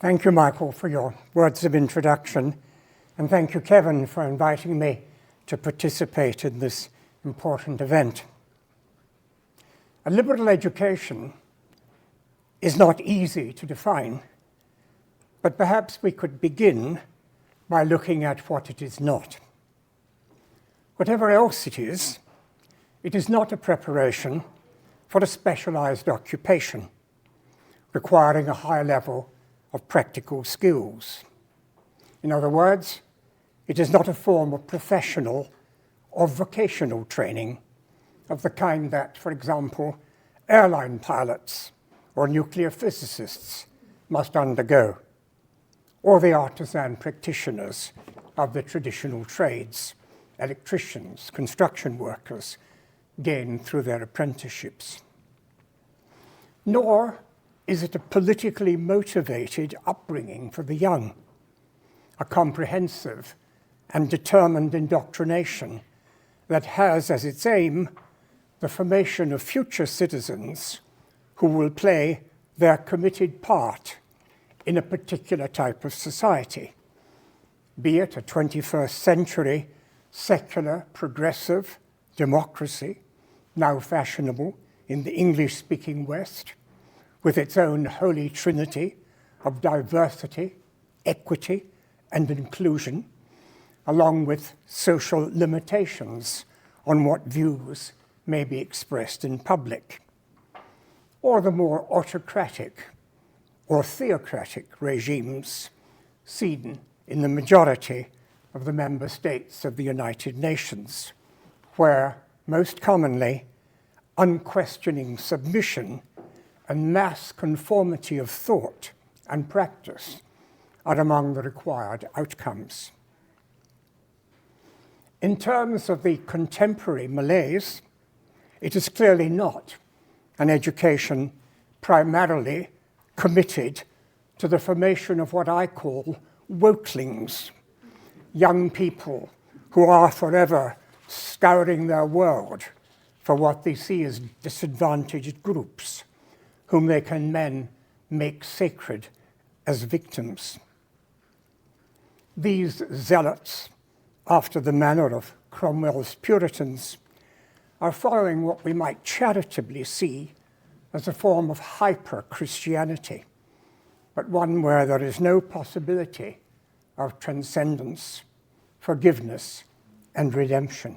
Thank you, Michael, for your words of introduction, and thank you, Kevin, for inviting me to participate in this important event. A liberal education is not easy to define, but perhaps we could begin by looking at what it is not. Whatever else it is not a preparation for a specialized occupation, requiring a high level of practical skills. In other words, it is not a form of professional or vocational training of the kind that, for example, airline pilots or nuclear physicists must undergo, or the artisan practitioners of the traditional trades, electricians, construction workers, gain through their apprenticeships. Nor is it a politically motivated upbringing for the young, a comprehensive and determined indoctrination that has as its aim the formation of future citizens who will play their committed part in a particular type of society, be it a 21st century secular, progressive democracy, now fashionable in the English-speaking West, with its own holy trinity of diversity, equity, and inclusion, along with social limitations on what views may be expressed in public, or the more autocratic or theocratic regimes seen in the majority of the member states of the United Nations, where most commonly unquestioning submission and mass conformity of thought and practice are among the required outcomes. In terms of the contemporary malaise, it is clearly not an education primarily committed to the formation of what I call wokelings, young people who are forever scouring their world for what they see as disadvantaged groups, whom they can then make sacred as victims. These zealots, after the manner of Cromwell's Puritans, are following what we might charitably see as a form of hyper-Christianity, but one where there is no possibility of transcendence, forgiveness, and redemption.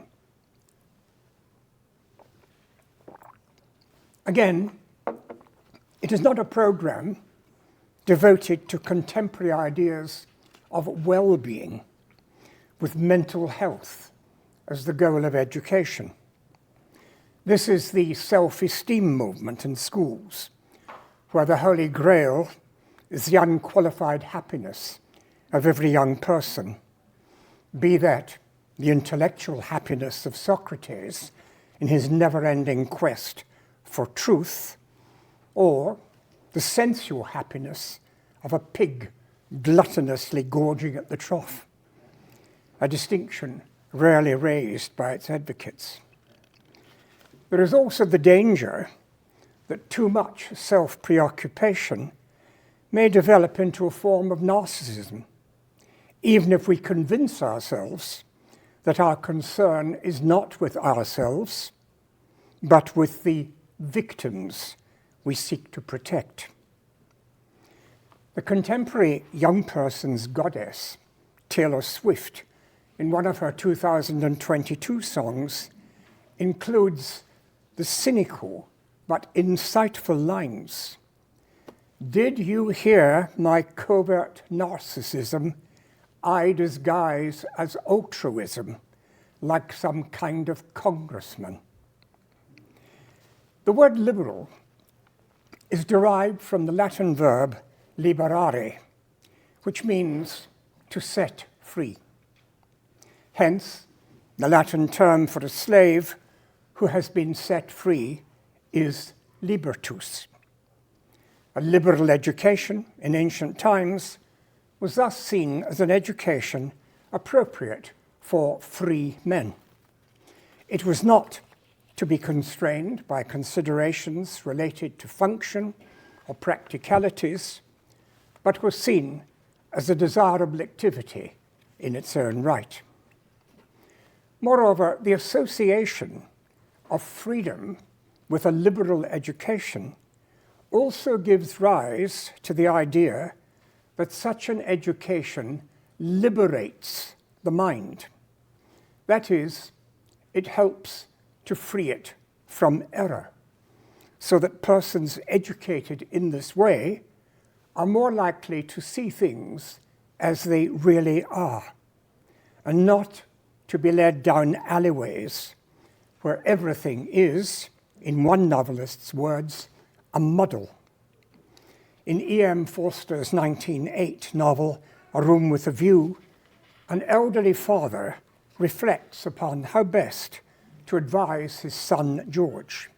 Again, it is not a program devoted to contemporary ideas of well-being, with mental health as the goal of education. This is the self-esteem movement in schools, where the Holy Grail is the unqualified happiness of every young person, be that the intellectual happiness of Socrates in his never-ending quest for truth, or the sensual happiness of a pig gluttonously gorging at the trough, a distinction rarely raised by its advocates. There is also the danger that too much self-preoccupation may develop into a form of narcissism, even if we convince ourselves that our concern is not with ourselves, but with the victims we seek to protect. The contemporary young person's goddess, Taylor Swift, in one of her 2022 songs, includes the cynical but insightful lines. Did you hear my covert narcissism I disguise as altruism, like some kind of congressman? The word liberal is derived from the Latin verb liberare, which means to set free. Hence, the Latin term for a slave who has been set free is libertus. A liberal education in ancient times was thus seen as an education appropriate for free men. It was not to be constrained by considerations related to function or practicalities, but was seen as a desirable activity in its own right. Moreover, the association of freedom with a liberal education also gives rise to the idea that such an education liberates the mind. That is, it helps to free it from error, so that persons educated in this way are more likely to see things as they really are, and not to be led down alleyways where everything is, in one novelist's words, a muddle. In E.M. Forster's 1908 novel, A Room with a View, an elderly father reflects upon how best to advise his son George.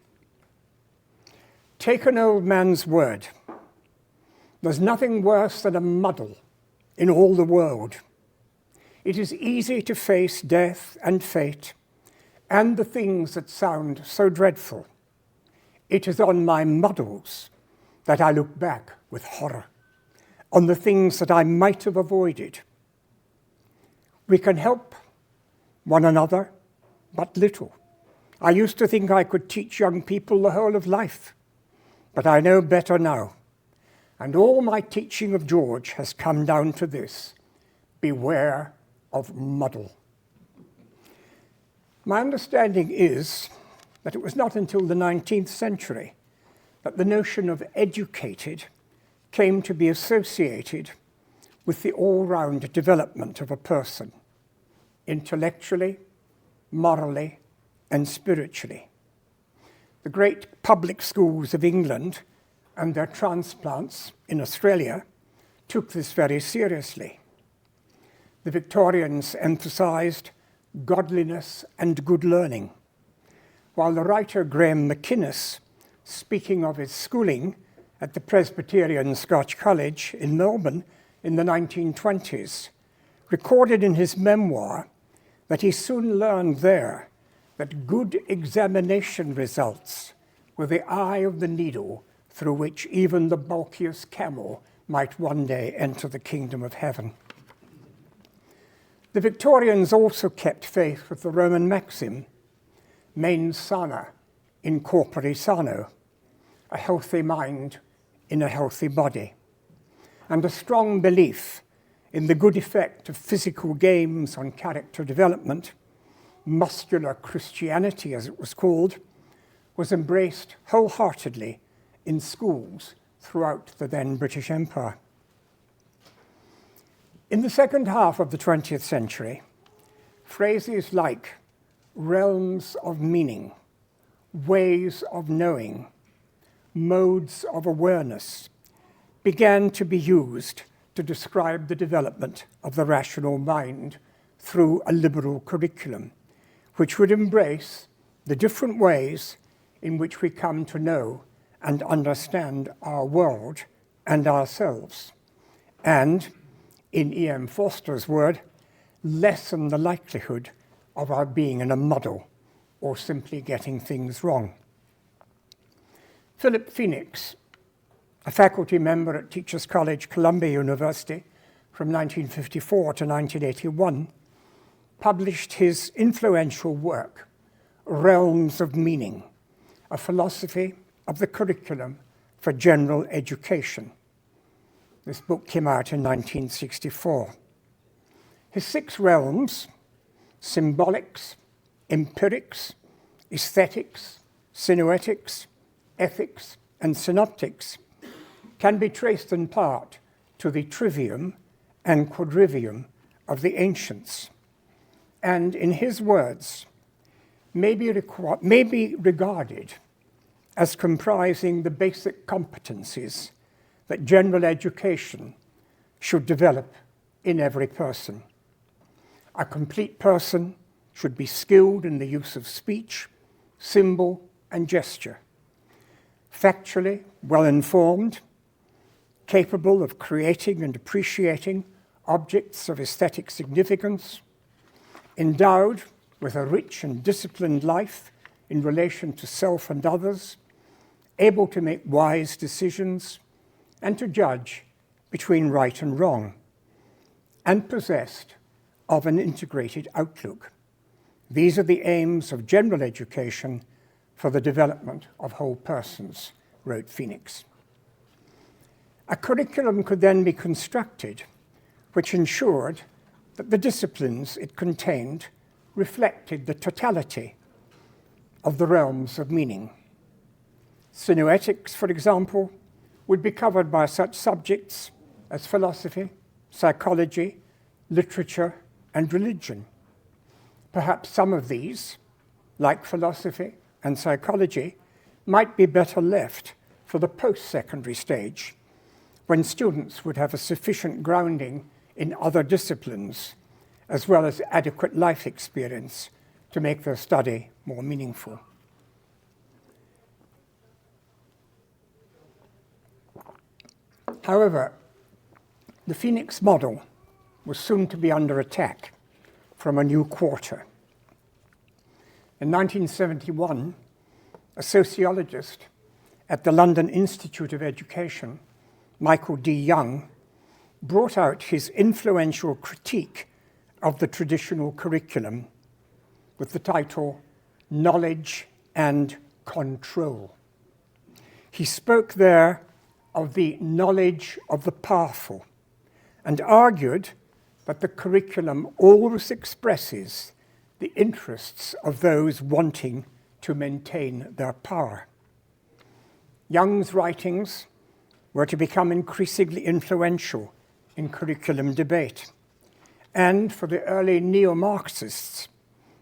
Take an old man's word. There's nothing worse than a muddle in all the world. It is easy to face death and fate and the things that sound so dreadful. It is on my muddles that I look back with horror, on the things that I might have avoided. We can help one another, but little. I used to think I could teach young people the whole of life, but I know better now. And all my teaching of George has come down to this: beware of muddle. My understanding is that it was not until the 19th century that the notion of educated came to be associated with the all-round development of a person, intellectually, morally, and spiritually. The great public schools of England and their transplants in Australia took this very seriously. The Victorians emphasized godliness and good learning, while the writer Graham McInnes, speaking of his schooling at the Presbyterian Scotch College in Melbourne in the 1920s, recorded in his memoir that he soon learned there that good examination results were the eye of the needle through which even the bulkiest camel might one day enter the kingdom of heaven. The Victorians also kept faith with the Roman maxim, mens sana in corpore sano, a healthy mind in a healthy body, and a strong belief in the good effect of physical games on character development. Muscular Christianity, as it was called, was embraced wholeheartedly in schools throughout the then British Empire. In the second half of the 20th century, phrases like realms of meaning, ways of knowing, modes of awareness began to be used to describe the development of the rational mind through a liberal curriculum, which would embrace the different ways in which we come to know and understand our world and ourselves, and, in E.M. Forster's word, lessen the likelihood of our being in a muddle or simply getting things wrong. Philip Phoenix, a faculty member at Teachers College, Columbia University from 1954 to 1981, published his influential work, Realms of Meaning, a philosophy of the curriculum for general education. This book came out in 1964. His 6 realms, symbolics, empirics, aesthetics, synoetics, ethics, and synoptics, can be traced in part to the trivium and quadrivium of the ancients, and in his words, may be regarded as comprising the basic competencies that general education should develop in every person. A complete person should be skilled in the use of speech, symbol, and gesture, factually well-informed, capable of creating and appreciating objects of aesthetic significance, endowed with a rich and disciplined life in relation to self and others, able to make wise decisions, and to judge between right and wrong, and possessed of an integrated outlook. These are the aims of general education for the development of whole persons, wrote Phoenix. A curriculum could then be constructed which ensured that the disciplines it contained reflected the totality of the realms of meaning. Synoetics, for example, would be covered by such subjects as philosophy, psychology, literature, and religion. Perhaps some of these, like philosophy and psychology, might be better left for the post-secondary stage, when students would have a sufficient grounding in other disciplines, as well as adequate life experience to make their study more meaningful. However, the Phoenix model was soon to be under attack from a new quarter. In 1971, a sociologist at the London Institute of Education, Michael D. Young, brought out his influential critique of the traditional curriculum with the title Knowledge and Control. He spoke there of the knowledge of the powerful and argued that the curriculum always expresses the interests of those wanting to maintain their power. Young's writings were to become increasingly influential in curriculum debate, and for the early neo-Marxists,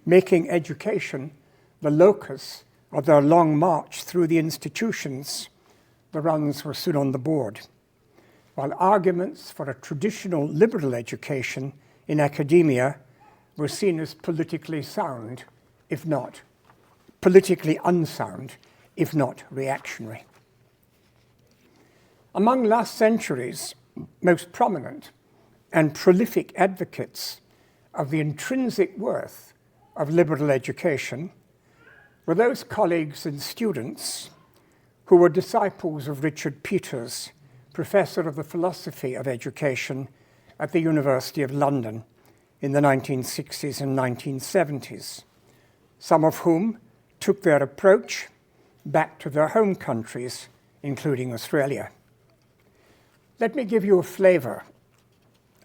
making education the locus of their long march through the institutions, the runs were soon on the board, while arguments for a traditional liberal education in academia were seen as politically sound, if not politically unsound, if not reactionary. Among last century's most prominent and prolific advocates of the intrinsic worth of liberal education were those colleagues and students who were disciples of Richard Peters, professor of the philosophy of education at the University of London in the 1960s and 1970s, some of whom took their approach back to their home countries, including Australia. Let me give you a flavor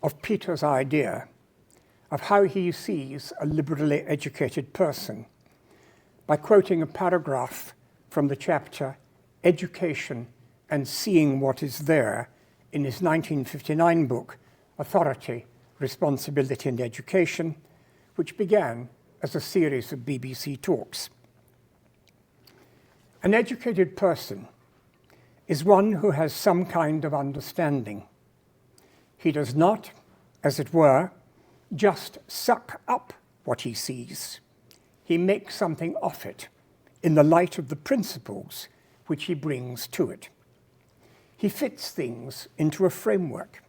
of Peters' idea of how he sees a liberally educated person by quoting a paragraph from the chapter Education and Seeing What Is There in his 1959 book, Authority, Responsibility and Education, which began as a series of BBC talks. An educated person is one who has some kind of understanding. He does not, as it were, just suck up what he sees. He makes something of it in the light of the principles which he brings to it. He fits things into a framework,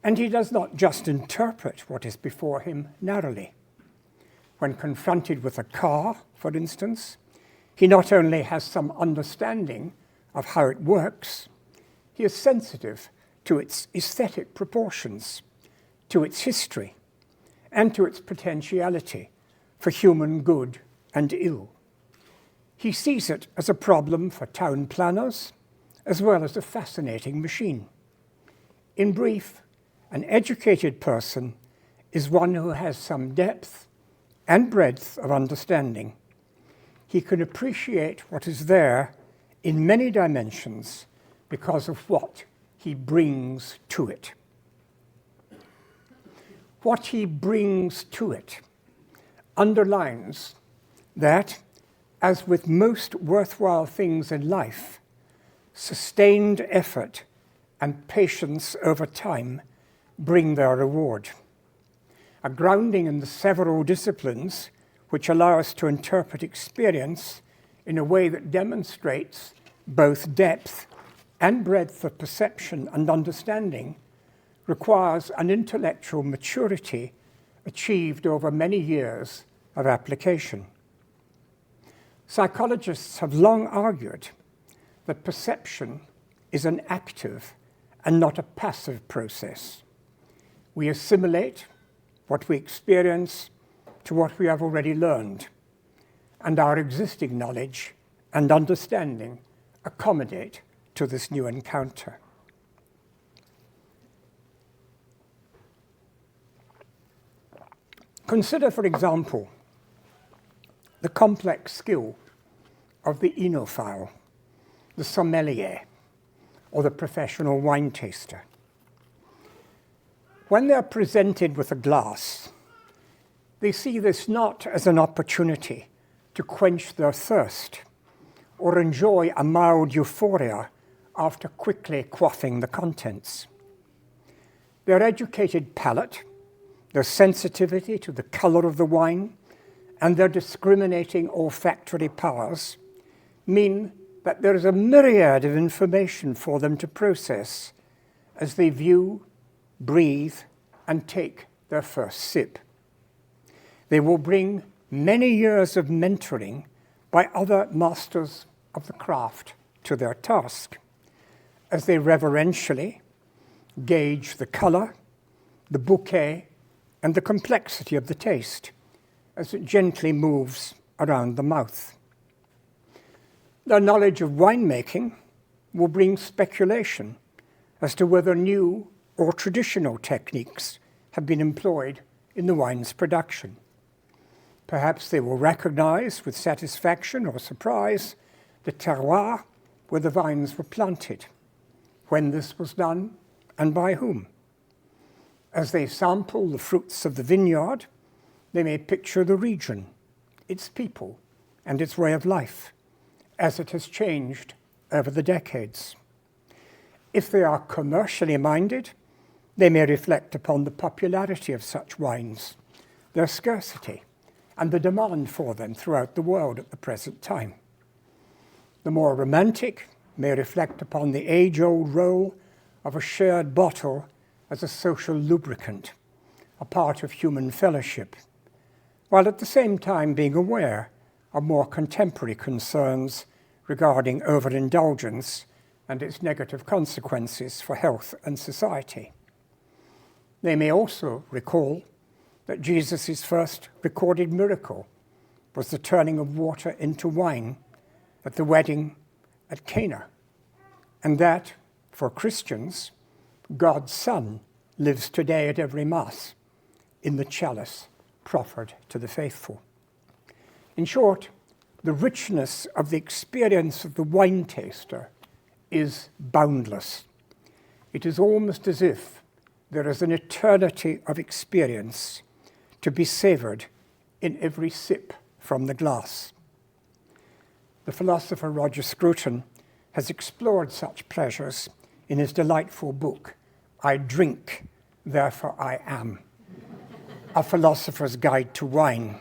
and he does not just interpret what is before him narrowly. When confronted with a car, for instance, he not only has some understanding of how it works, he is sensitive to its aesthetic proportions, to its history, and to its potentiality for human good and ill. He sees it as a problem for town planners, as well as a fascinating machine. In brief, an educated person is one who has some depth and breadth of understanding. He can appreciate what is there in many dimensions because of what he brings to it. What he brings to it underlines that, as with most worthwhile things in life, sustained effort and patience over time bring their reward. A grounding in the several disciplines which allow us to interpret experience in a way that demonstrates both depth and breadth of perception and understanding requires an intellectual maturity achieved over many years of application. Psychologists have long argued that perception is an active and not a passive process. We assimilate what we experience to what we have already learned, and our existing knowledge and understanding accommodate to this new encounter. Consider, for example, the complex skill of the enophile, the sommelier, or the professional wine taster. When they are presented with a glass, they see this not as an opportunity to quench their thirst or enjoy a mild euphoria after quickly quaffing the contents. Their educated palate, their sensitivity to the color of the wine, and their discriminating olfactory powers mean that there is a myriad of information for them to process as they view, breathe, and take their first sip. They will bring many years of mentoring by other masters of the craft to their task, as they reverentially gauge the color, the bouquet, and the complexity of the taste as it gently moves around the mouth. Their knowledge of winemaking will bring speculation as to whether new or traditional techniques have been employed in the wine's production. Perhaps they will recognize with satisfaction or surprise the terroir where the vines were planted, when this was done, and by whom. As they sample the fruits of the vineyard, they may picture the region, its people, and its way of life, as it has changed over the decades. If they are commercially minded, they may reflect upon the popularity of such wines, their scarcity, and the demand for them throughout the world at the present time. The more romantic may reflect upon the age-old role of a shared bottle as a social lubricant, a part of human fellowship, while at the same time being aware of more contemporary concerns regarding overindulgence and its negative consequences for health and society. They may also recall that Jesus' first recorded miracle was the turning of water into wine at the wedding at Cana, and that, for Christians, God's Son lives today at every Mass in the chalice proffered to the faithful. In short, the richness of the experience of the wine taster is boundless. It is almost as if there is an eternity of experience to be savored in every sip from the glass. The philosopher Roger Scruton has explored such pleasures in his delightful book, I Drink, Therefore I Am, A Philosopher's Guide to Wine,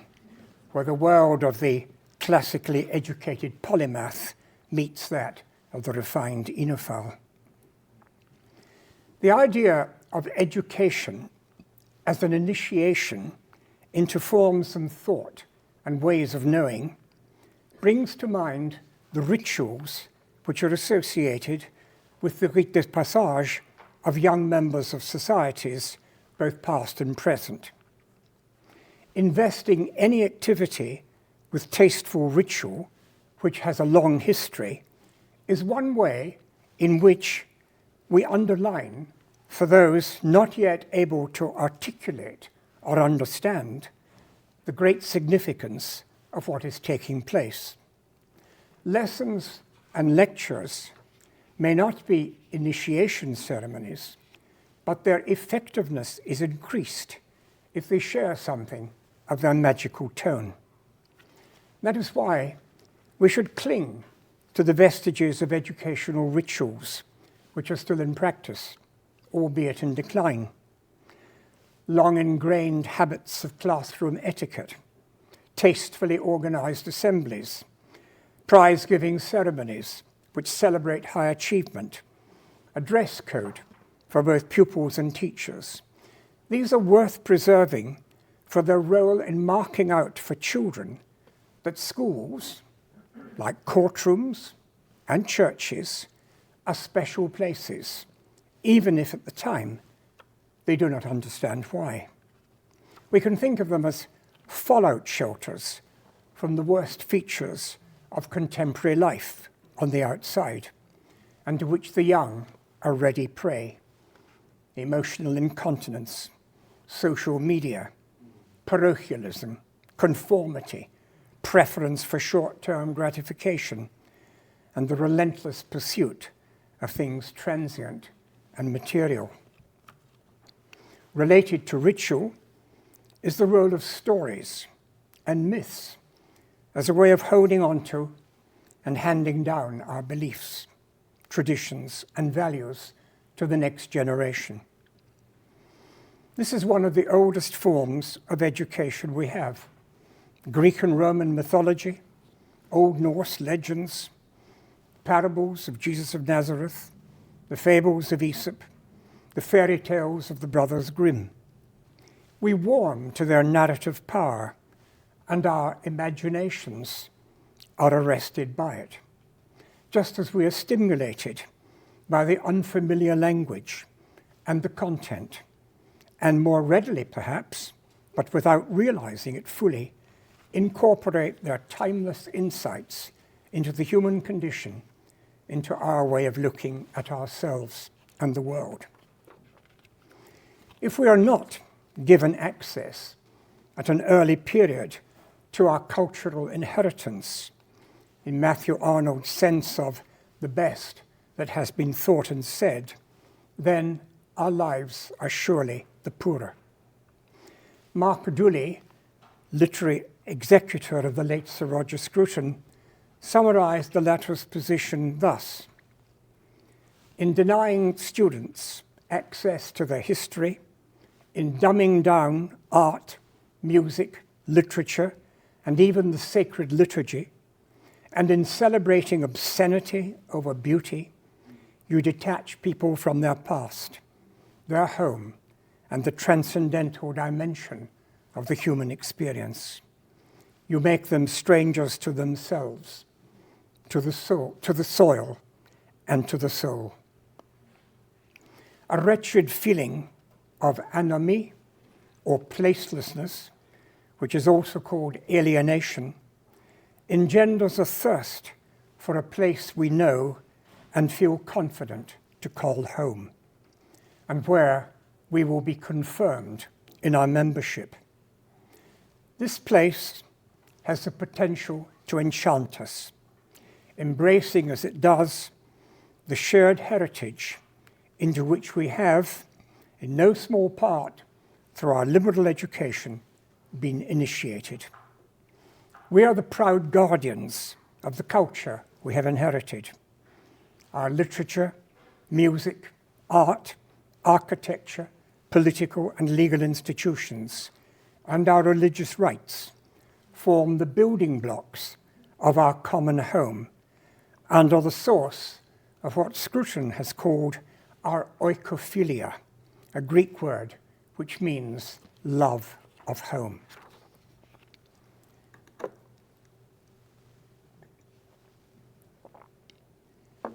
where the world of the classically educated polymath meets that of the refined enophile. The idea of education as an initiation into forms and thought and ways of knowing brings to mind the rituals which are associated with the rite de passage of young members of societies, both past and present. Investing any activity with tasteful ritual, which has a long history, is one way in which we underline, for those not yet able to articulate or understand, the great significance of what is taking place. Lessons and lectures may not be initiation ceremonies, but their effectiveness is increased if they share something of their magical tone. That is why we should cling to the vestiges of educational rituals which are still in practice, albeit in decline. Long ingrained habits of classroom etiquette, tastefully organized assemblies, prize-giving ceremonies which celebrate high achievement, a dress code for both pupils and teachers. These are worth preserving for their role in marking out for children that schools, like courtrooms and churches, are special places even if at the time they do not understand why. We can think of them as fallout shelters from the worst features of contemporary life on the outside, and to which the young are ready prey. Emotional incontinence, social media, parochialism, conformity, preference for short-term gratification, and the relentless pursuit of things transient and material. Related to ritual is the role of stories and myths as a way of holding on to and handing down our beliefs, traditions, and values to the next generation. This is one of the oldest forms of education we have. Greek and Roman mythology, Old Norse legends, parables of Jesus of Nazareth, the fables of Aesop, the fairy tales of the Brothers Grimm. We warm to their narrative power, and our imaginations are arrested by it, just as we are stimulated by the unfamiliar language and the content, and more readily perhaps, but without realizing it fully, incorporate their timeless insights into the human condition, into our way of looking at ourselves and the world. If we are not given access at an early period to our cultural inheritance, in Matthew Arnold's sense of the best that has been thought and said, then our lives are surely the poorer. Mark Dooley, literary executor of the late Sir Roger Scruton, summarized the latter's position thus: in denying students access to their history, in dumbing down art, music, literature, and even the sacred liturgy, and in celebrating obscenity over beauty, you detach people from their past, their home, and the transcendental dimension of the human experience. You make them strangers to themselves, to the soil, and to the soul. A wretched feeling of anomie or placelessness, which is also called alienation, engenders a thirst for a place we know and feel confident to call home, and where we will be confirmed in our membership. This place has the potential to enchant us, embracing as it does the shared heritage into which we have, in no small part, through our liberal education, been initiated. We are the proud guardians of the culture we have inherited. Our literature, music, art, architecture, political and legal institutions, and our religious rites form the building blocks of our common home and are the source of what Scruton has called our oikophilia, a Greek word which means love of home.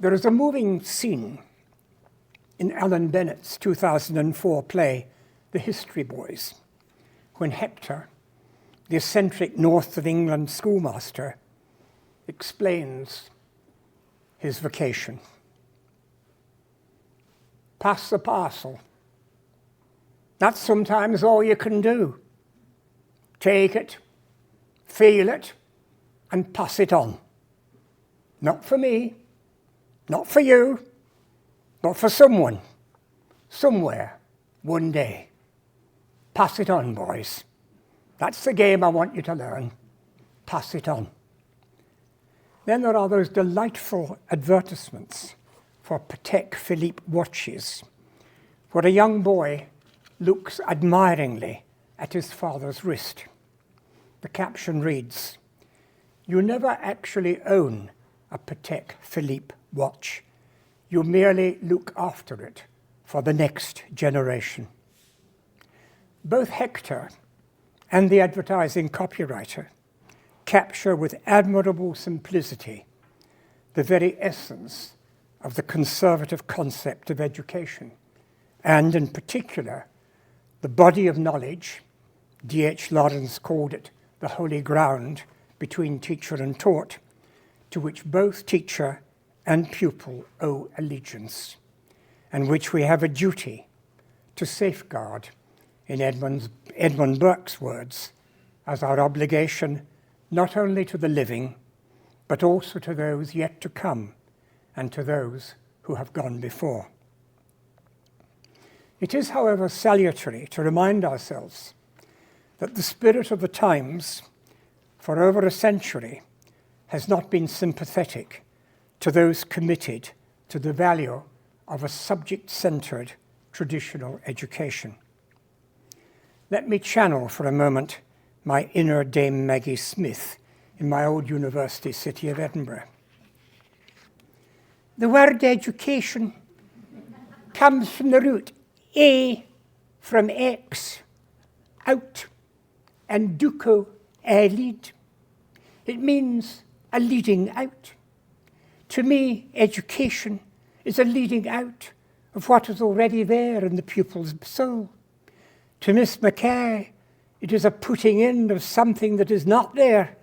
There is a moving scene in Alan Bennett's 2004 play, The History Boys, when Hector, the eccentric North of England schoolmaster, explains his vocation. Pass the parcel. That's sometimes all you can do. Take it, feel it, and pass it on. Not for me, not for you, but for someone, somewhere, one day. Pass it on, boys. That's the game I want you to learn. Pass it on. Then there are those delightful advertisements for Patek Philippe watches, where a young boy looks admiringly at his father's wrist. The caption reads, "You never actually own a Patek Philippe watch. You merely look after it for the next generation." Both Hector and the advertising copywriter capture with admirable simplicity the very essence of the conservative concept of education and in particular, the body of knowledge, D.H. Lawrence called it the holy ground between teacher and taught, to which both teacher and pupil owe allegiance, and which we have a duty to safeguard, in Edmund Burke's words, as our obligation not only to the living, but also to those yet to come and to those who have gone before. It is, however, salutary to remind ourselves that the spirit of the times, for over a century, has not been sympathetic to those committed to the value of a subject-centered traditional education. Let me channel for a moment my inner Dame Maggie Smith in my old university city of Edinburgh. The word education comes from the root a from ex, out, and duco, lead. It means a leading out. To me, education is a leading out of what is already there in the pupil's soul. To Miss Mackay, it is a putting in of something that is not there.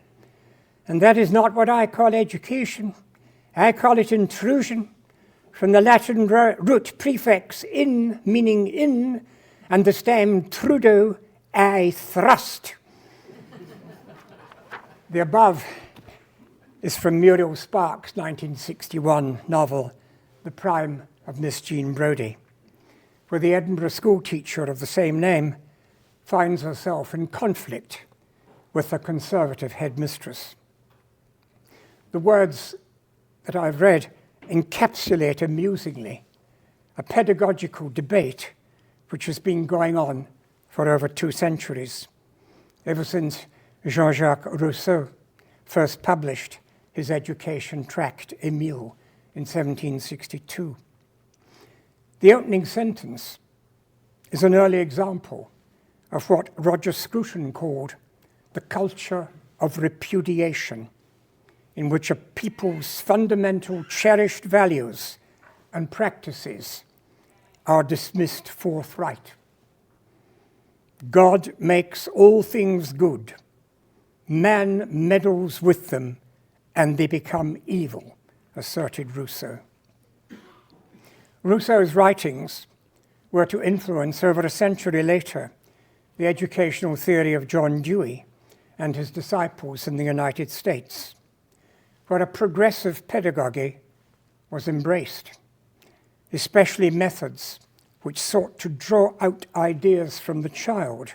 And that is not what I call education. I call it intrusion, from the Latin root prefix in, meaning in, and the stem trudo, I thrust. The above is from Muriel Sparks' 1961 novel, The Prime of Miss Jean Brodie, where the Edinburgh school teacher of the same name finds herself in conflict with a conservative headmistress. The words that I've read encapsulate amusingly a pedagogical debate which has been going on for over 2 centuries, ever since Jean-Jacques Rousseau first published his education tract, Émile, in 1762. The opening sentence is an early example of what Roger Scruton called the culture of repudiation, in which a people's fundamental cherished values and practices are dismissed forthright. God makes all things good. Man meddles with them, and they become evil, asserted Rousseau. Rousseau's writings were to influence, over a century later, the educational theory of John Dewey and his disciples in the United States, where a progressive pedagogy was embraced, especially methods which sought to draw out ideas from the child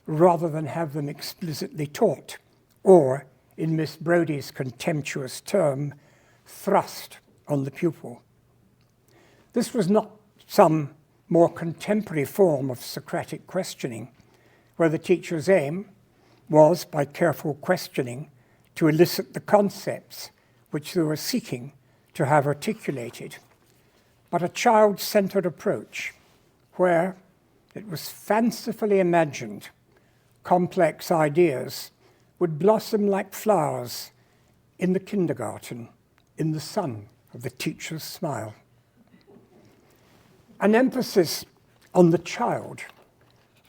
rather than have them explicitly taught, or, in Miss Brodie's contemptuous term, thrust on the pupil. This was not some more contemporary form of Socratic questioning, where the teacher's aim was, by careful questioning, to elicit the concepts which they were seeking to have articulated, but a child-centered approach where it was fancifully imagined complex ideas would blossom like flowers in the kindergarten, in the sun of the teacher's smile. An emphasis on the child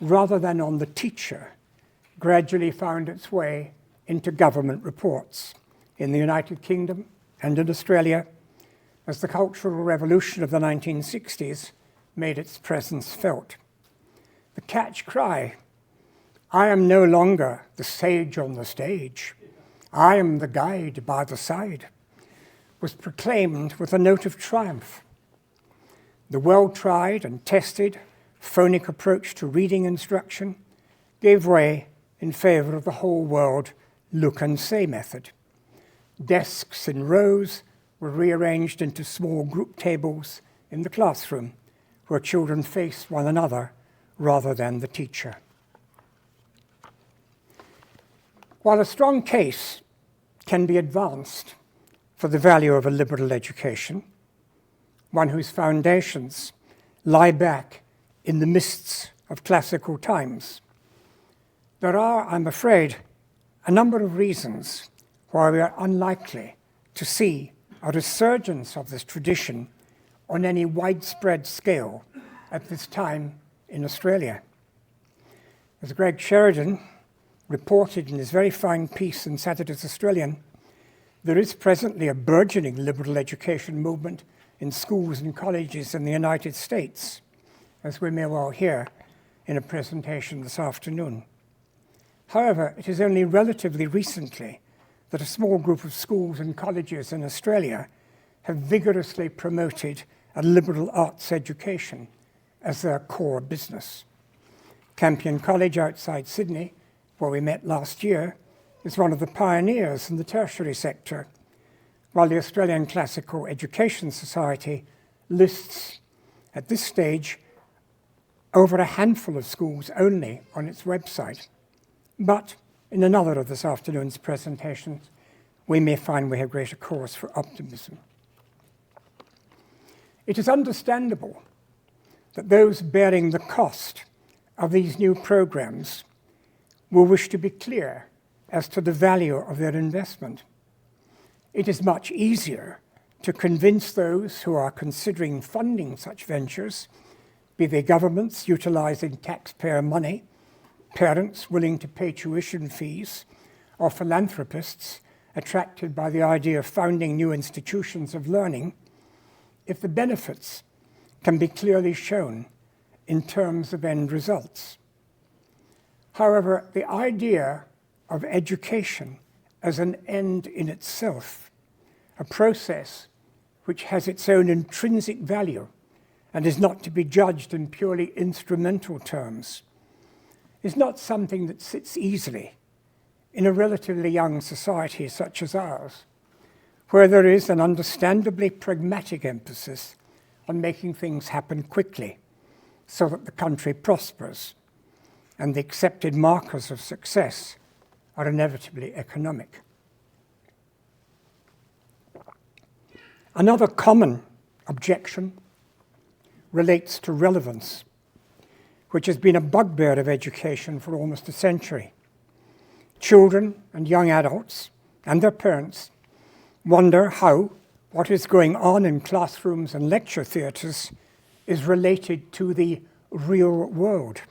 rather than on the teacher gradually found its way into government reports in the United Kingdom and in Australia as the Cultural Revolution of the 1960s made its presence felt. The catch cry, "I am no longer the sage on the stage, I am the guide by the side," was proclaimed with a note of triumph. The well-tried and tested phonic approach to reading instruction gave way in favor of the whole world look and say method. Desks in rows were rearranged into small group tables in the classroom where children faced one another rather than the teacher. While a strong case can be advanced for the value of a liberal education, one whose foundations lie back in the mists of classical times, there are, I'm afraid, a number of reasons why we are unlikely to see a resurgence of this tradition on any widespread scale at this time in Australia. As Greg Sheridan reported in his very fine piece in Saturday's Australian, there is presently a burgeoning liberal education movement in schools and colleges in the United States, as we may well hear in a presentation this afternoon. However, it is only relatively recently that a small group of schools and colleges in Australia have vigorously promoted a liberal arts education as their core business. Campion College outside Sydney, where we met last year, is one of the pioneers in the tertiary sector, while the Australian Classical Education Society lists, at this stage, over a handful of schools only on its website. But in another of this afternoon's presentations, we may find we have greater cause for optimism. It is understandable that those bearing the cost of these new programs will wish to be clear as to the value of their investment. It is much easier to convince those who are considering funding such ventures, be they governments utilizing taxpayer money, parents willing to pay tuition fees, or philanthropists attracted by the idea of founding new institutions of learning, if the benefits can be clearly shown in terms of end results. However, the idea of education as an end in itself, a process which has its own intrinsic value and is not to be judged in purely instrumental terms, is not something that sits easily in a relatively young society such as ours, where there is an understandably pragmatic emphasis on making things happen quickly so that the country prospers, and the accepted markers of success are inevitably economic. Another common objection relates to relevance, which has been a bugbear of education for almost a century. Children and young adults and their parents wonder how what is going on in classrooms and lecture theatres is related to the real world,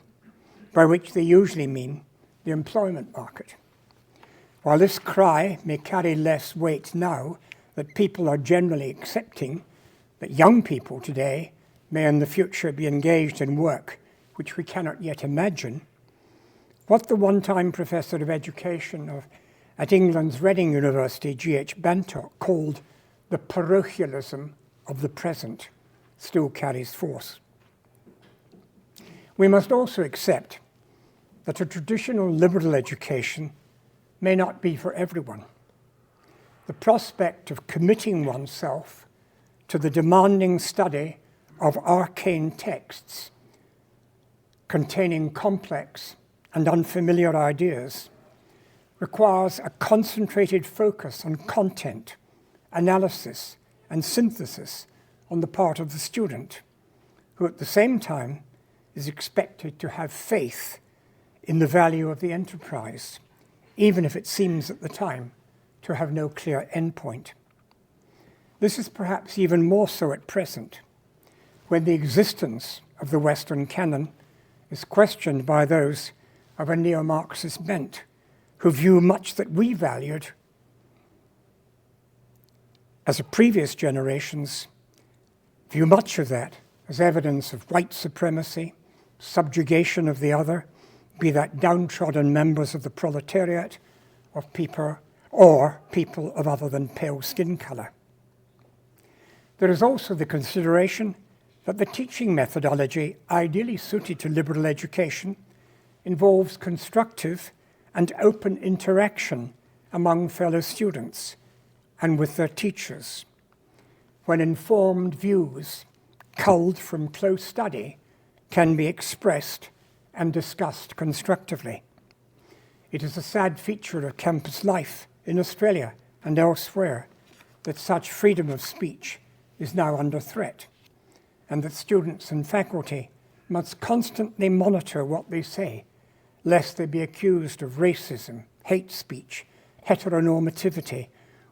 by which they usually mean the employment market. While this cry may carry less weight now that people are generally accepting that young people today may in the future be engaged in work which we cannot yet imagine, what the one-time professor of education at England's Reading University, G.H. Bantock, called the parochialism of the present still carries force. We must also accept that a traditional liberal education may not be for everyone. The prospect of committing oneself to the demanding study of arcane texts containing complex and unfamiliar ideas requires a concentrated focus on content, analysis, and synthesis on the part of the student, who at the same time is expected to have faith in the value of the enterprise, even if it seems at the time to have no clear endpoint. This is perhaps even more so at present, when the existence of the Western canon is questioned by those of a neo-Marxist bent, who view much that we valued as previous generations, view much of that as evidence of white supremacy, subjugation of the other, be that downtrodden members of the proletariat of people of other than pale skin color. There is also the consideration that the teaching methodology ideally suited to liberal education involves constructive and open interaction among fellow students and with their teachers, when informed views culled from close study can be expressed and discussed constructively. It is a sad feature of campus life in Australia and elsewhere that such freedom of speech is now under threat, and that students and faculty must constantly monitor what they say, lest they be accused of racism, hate speech, heteronormativity,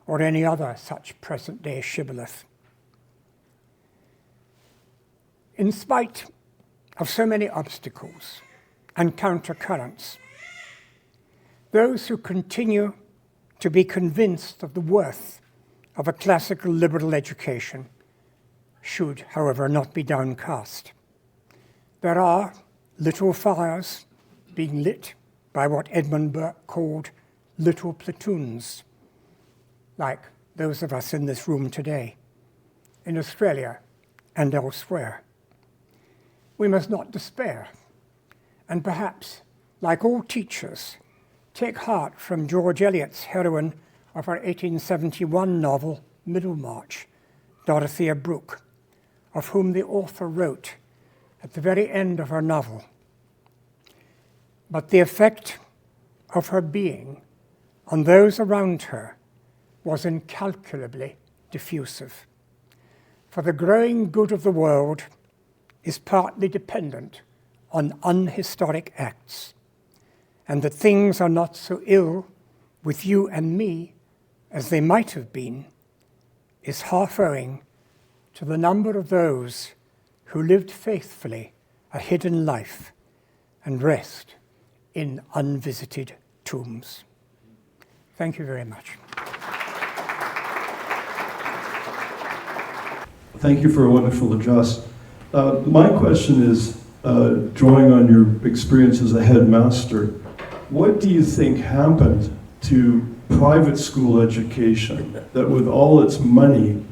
or any other such present-day shibboleth. In spite of so many obstacles and countercurrents, those who continue to be convinced of the worth of a classical liberal education should, however, not be downcast. There are little fires being lit by what Edmund Burke called little platoons, like those of us in this room today, in Australia and elsewhere. We must not despair, and perhaps, like all teachers, take heart from George Eliot's heroine of her 1871 novel, Middlemarch, Dorothea Brooke, of whom the author wrote at the very end of her novel, "But the effect of her being on those around her was incalculably diffusive. For the growing good of the world is partly dependent on unhistoric acts, and that things are not so ill with you and me as they might have been is half owing to the number of those who lived faithfully a hidden life and rest in unvisited tombs." Thank you very much. Thank you for a wonderful address. My question is, drawing on your experience as a headmaster, what do you think happened to private school education that with all its money,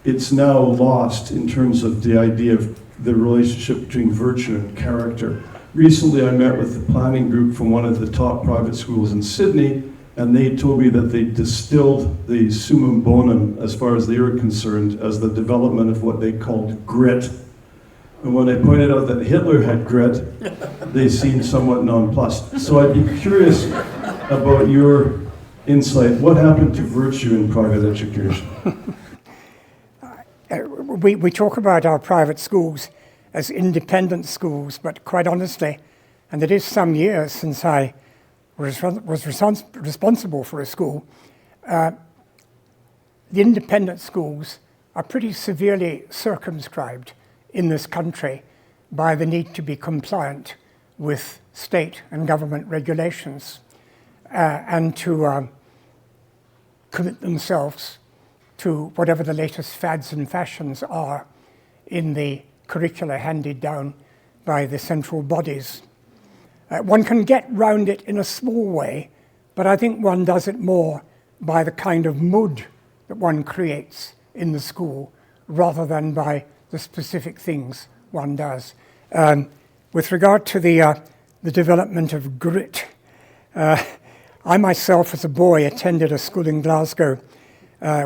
it's now lost in terms of the idea of the relationship between virtue and character? Recently, I met with the planning group from one of the top private schools in Sydney, and they told me that they distilled the summum bonum, as far as they were concerned, as the development of what they called grit. And when I pointed out that Hitler had grit, they seemed somewhat nonplussed. So I'd be curious about your insight. What happened to virtue in private education? We talk about our private schools as independent schools, but quite honestly, and it is some years since I was responsible for a school, the independent schools are pretty severely circumscribed in this country by the need to be compliant with state and government regulations and to commit themselves to whatever the latest fads and fashions are in the curricula handed down by the central bodies. One can get round it in a small way, but I think one does it more by the kind of mood that one creates in the school rather than by the specific things one does. With regard to the development of grit, I myself as a boy attended a school in Glasgow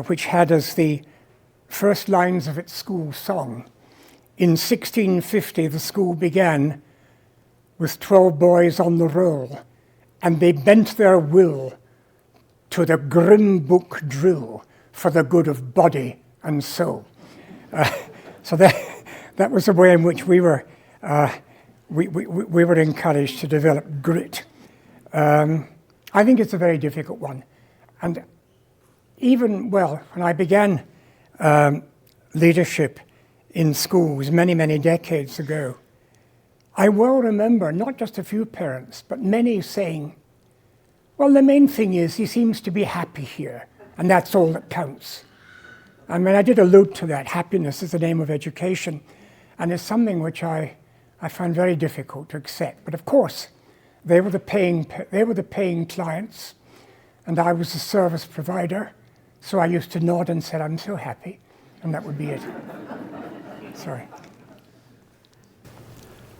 which had as the first lines of its school song, in 1650 the school began with 12 boys on the roll, and they bent their will to the grim book drill for the good of body and soul. So that was the way in which we were encouraged to develop grit. I think it's a very difficult one. And even, well, when I began leadership in schools many, many decades ago, I well remember not just a few parents, but many saying, well, the main thing is he seems to be happy here, and that's all that counts. I mean, I did allude to that. Happiness is the name of education, and it's something which I find very difficult to accept. But of course, they were the paying clients, and I was the service provider, so I used to nod and said, I'm so happy, and that would be it. Sorry.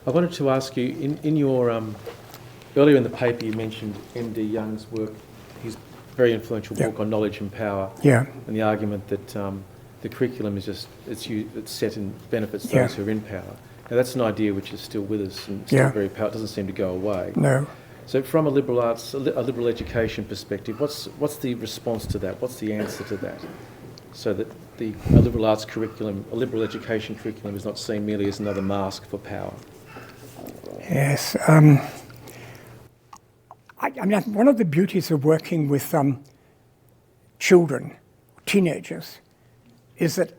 I wanted to ask you, in your, earlier in the paper you mentioned M.D. Young's work, his very influential book on knowledge and power, and the argument that the curriculum is just, it's set and benefits those who are in power. Now that's an idea which is still with us and still very powerful, doesn't seem to go away. No. So from a liberal arts, a liberal education perspective, what's the response to that? What's the answer to that? So that a liberal arts curriculum, a liberal education curriculum is not seen merely as another mask for power. Yes. I mean, one of the beauties of working with children, teenagers, is that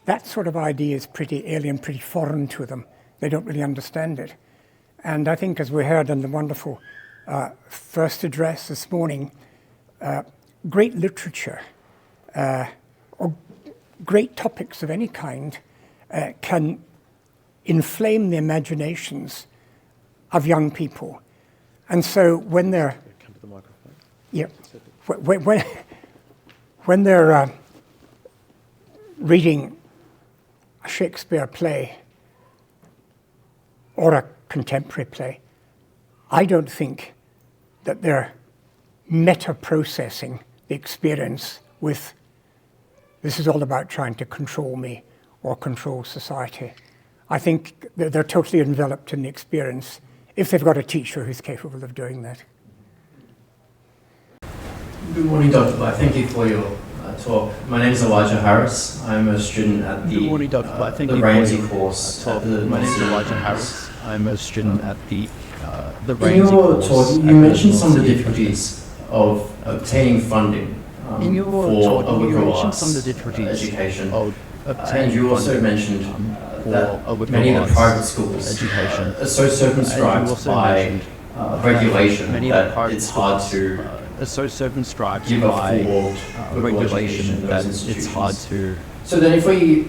that sort of idea is pretty alien, pretty foreign to them. they don't really understand it. And I think, as we heard in the wonderful first address this morning, great literature or great topics of any kind can inflame the imaginations of young people. And so when they're Come to the microphone. yeah, when they're reading a Shakespeare play or a contemporary play, I don't think that they're meta-processing the experience with, this is all about trying to control me or control society. I think they're totally enveloped in the experience if they've got a teacher who's capable of doing that. Good morning, Dr. Black. Thank you for your talk. My name is Elijah Harris. I'm a student at the Ramsey course at the My name is Elijah Harris. I'm a student at the Ramsey In your course. talk, you mentioned some of the difficulties of obtaining funding for a liberal arts education. And you also mentioned that many of the private schools are so circumscribed by regulation that it's hard to give a full regulation that it's hard to. So then, if we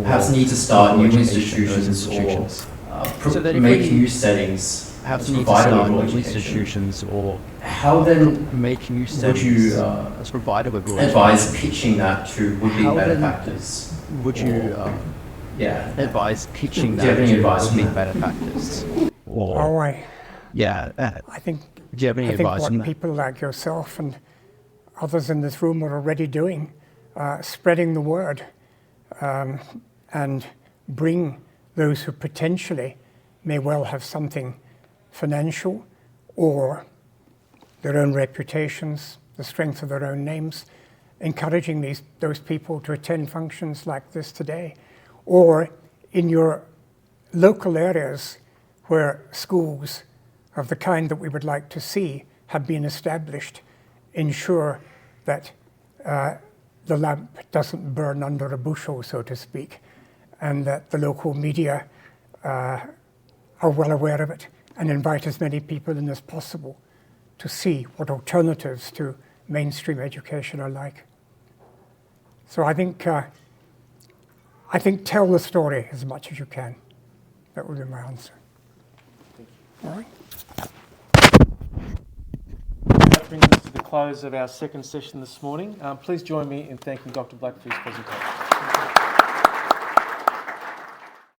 perhaps need to start new institutions or make new settings to provide a liberal education, how then would you advise pitching that to would-be benefactors? Would you advise pitching that to would-be benefactors? I think, do you have any advice on what that? people like yourself and others in this room are already doing, spreading the word and bring those who potentially may well have something financial or their own reputations, the strength of their own names, encouraging those people to attend functions like this today, or in your local areas where schools of the kind that we would like to see have been established, ensure that the lamp doesn't burn under a bushel, so to speak, and that the local media are well aware of it and invite as many people in as possible to see what alternatives to mainstream education are like. So I think tell the story as much as you can. That would be my answer. All right. That brings us to the close of our second session this morning. Please join me in thanking Dr. Black for his presentation.